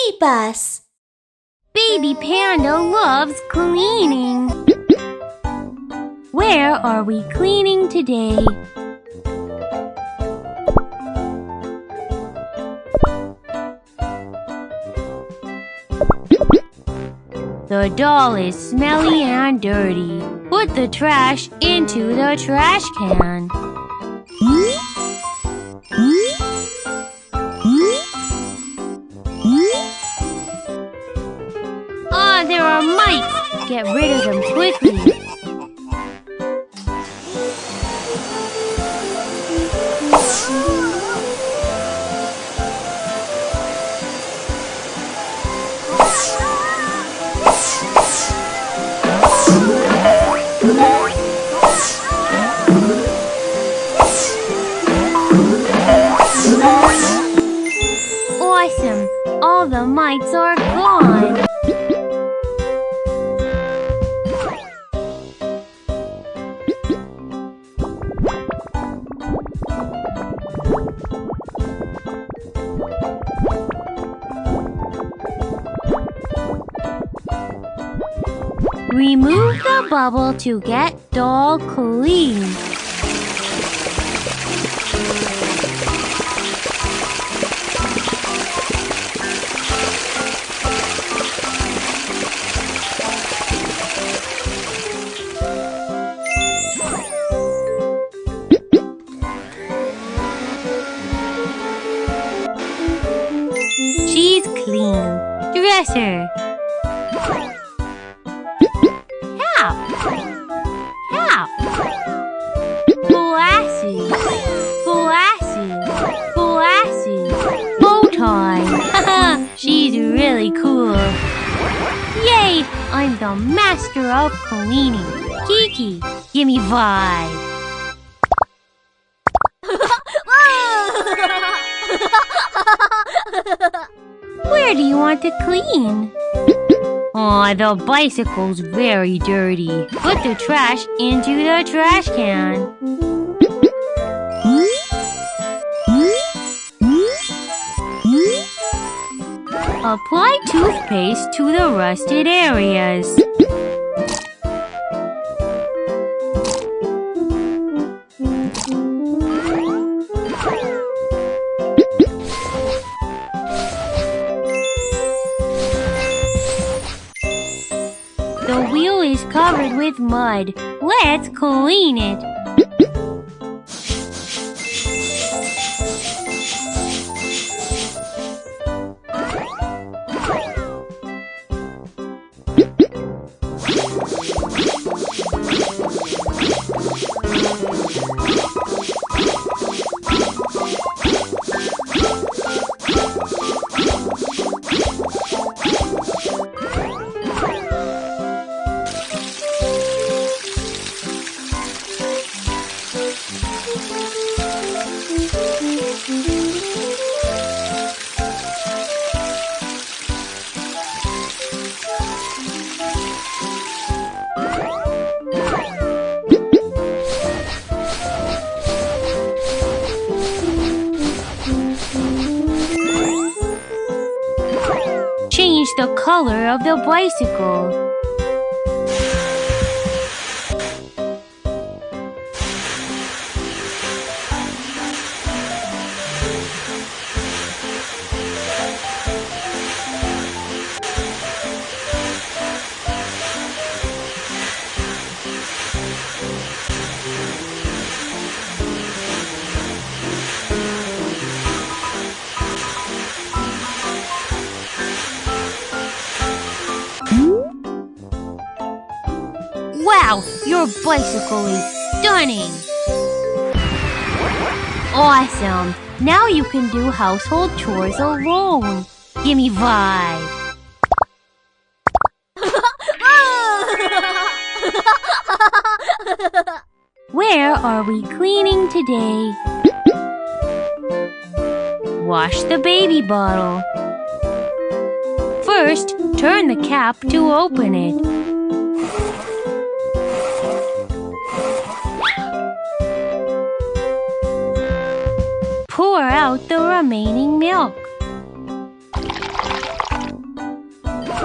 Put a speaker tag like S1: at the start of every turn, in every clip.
S1: BabyBus.
S2: Baby Panda loves cleaning. Where are we cleaning today? The doll is smelly and dirty. Put the trash into the trash can. Ah, there are mites! Get rid of them quickly. Awesome! All the mites are gone! Remove the bubble to get doll clean. She's clean. Dresser. Glasses, glasses, glasses, bow tie. Haha, she's really cool. Yay! I'm the master of cleaning. Kiki, gimme 5. Where do you want to clean? Aw, the bicycle's very dirty. Put the trash into the trash can. Apply toothpaste to the rusted areas. The wheel is covered with mud. Let's clean it. Change the color of the bicycle. Wow, your bicycle is stunning! Awesome! Now you can do household chores alone. Gimme 5. Where are we cleaning today? Wash the baby bottle. First, turn the cap to open it. Pour out the remaining milk.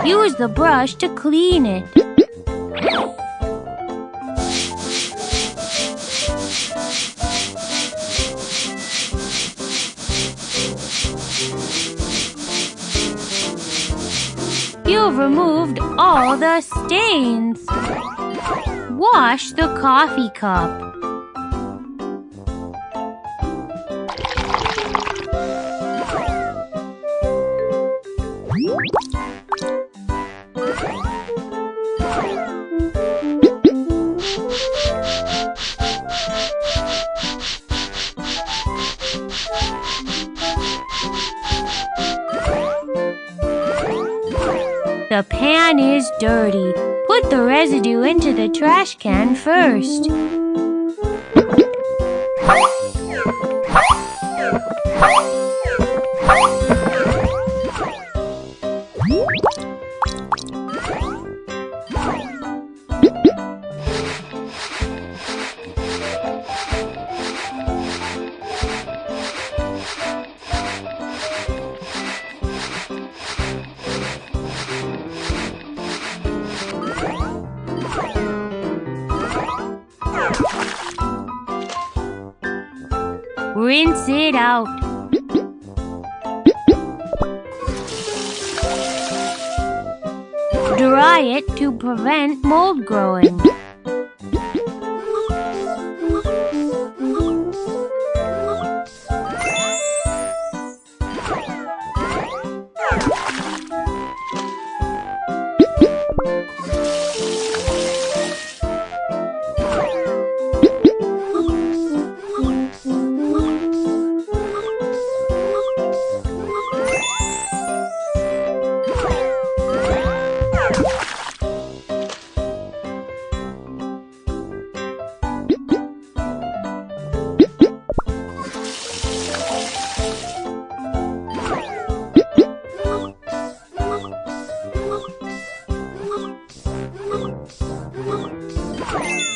S2: Use the brush to clean it. You've removed all the stains. Wash the coffee cup. The pan is dirty. Put the residue into the trash can first. Rinse it out. Dry it to prevent mold growing.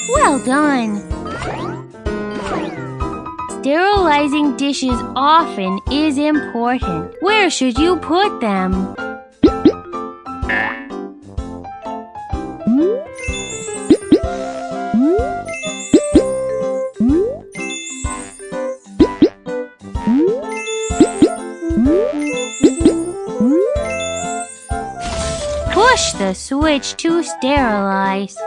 S2: Well done! Sterilizing dishes often is important. Where should you put them? Push the switch to sterilize.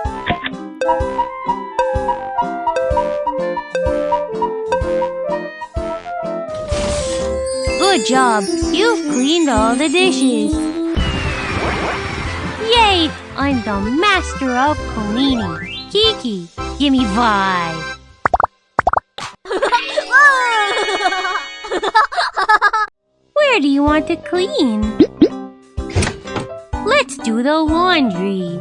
S2: Good job! You've cleaned all the dishes. Yay! I'm the master of cleaning. Kiki, give me 5. Where do you want to clean? Let's do the laundry.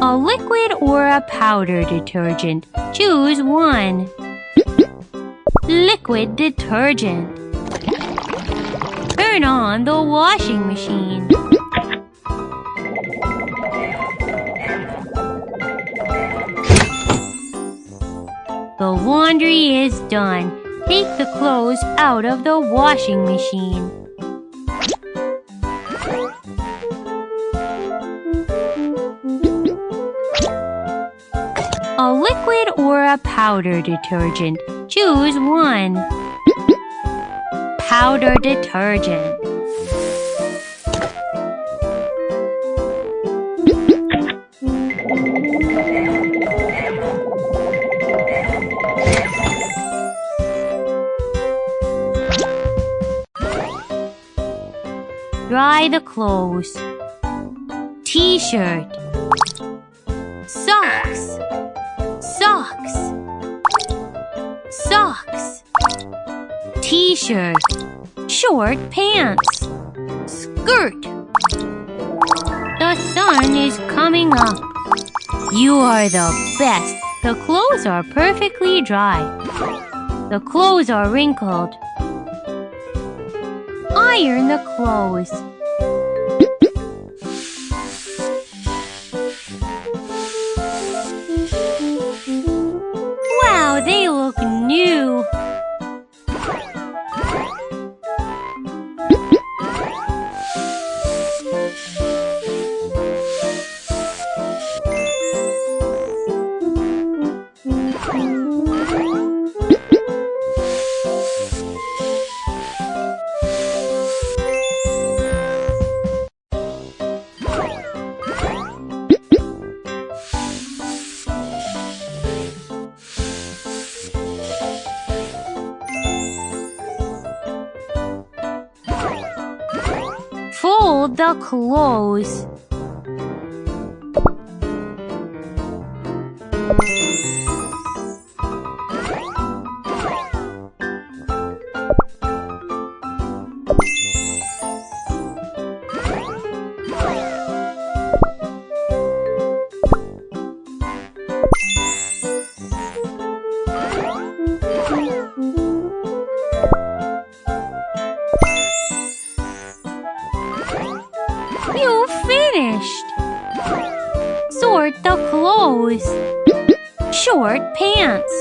S2: A liquid or a powder detergent? Choose one. Liquid detergent. Turn on the washing machine. The laundry is done. Take the clothes out of the washing machine. A liquid or a powder detergent? Choose one. Powder detergent. Dry the clothes. T-shirt. Socks. Socks. Socks. T-shirt. Short pants. Skirt. The sun is coming up. You are the best. The clothes are perfectly dry. The clothes are wrinkled. Iron the clothes. Wow, they look new. Fold the clothes. You finished! Sort the clothes. Short pants.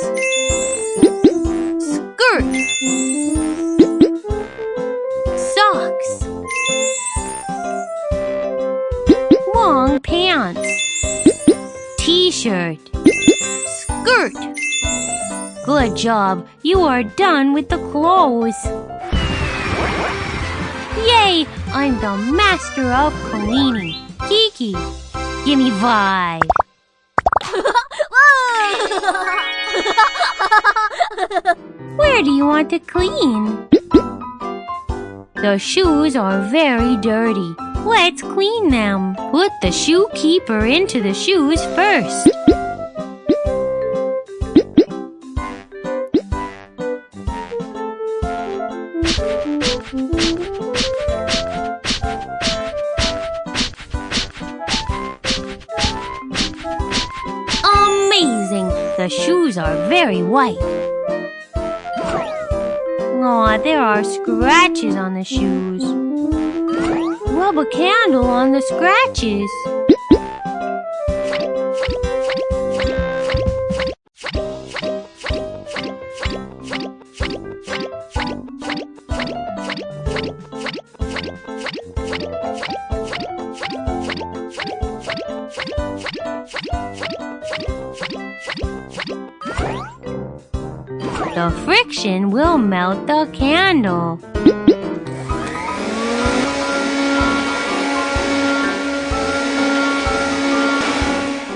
S2: Skirt. Socks. Long pants. T-shirt. Skirt. Good job. You are done with the clothes. Yay! I'm the master of cleaning. Kiki, give me 5. Where do you want to clean? The shoes are very dirty. Let's clean them. Put the shoe keeper into the shoes first. Amazing! The shoes are very white. Aw, there are scratches on the shoes. Rub a candle on the scratches. The friction will melt the candle.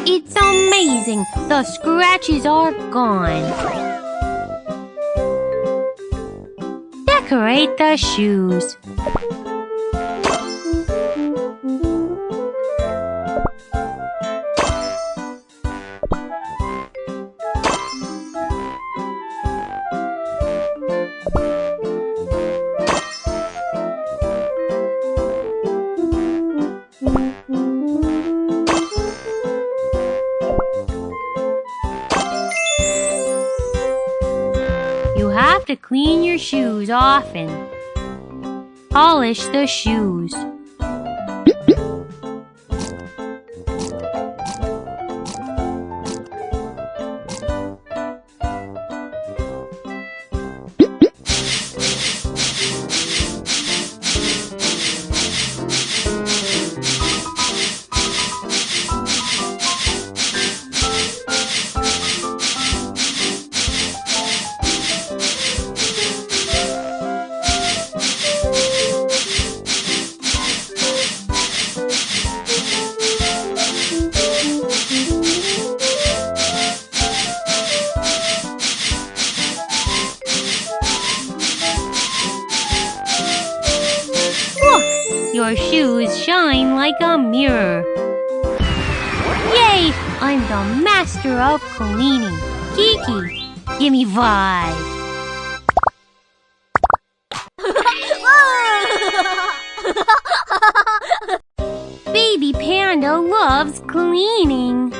S2: It's amazing! The scratches are gone. Decorate the shoes. You have to clean your shoes often. Polish the shoes. Your shoes shine like a mirror. Yay! I'm the master of cleaning. Kiki, give me 5. Baby Panda loves cleaning.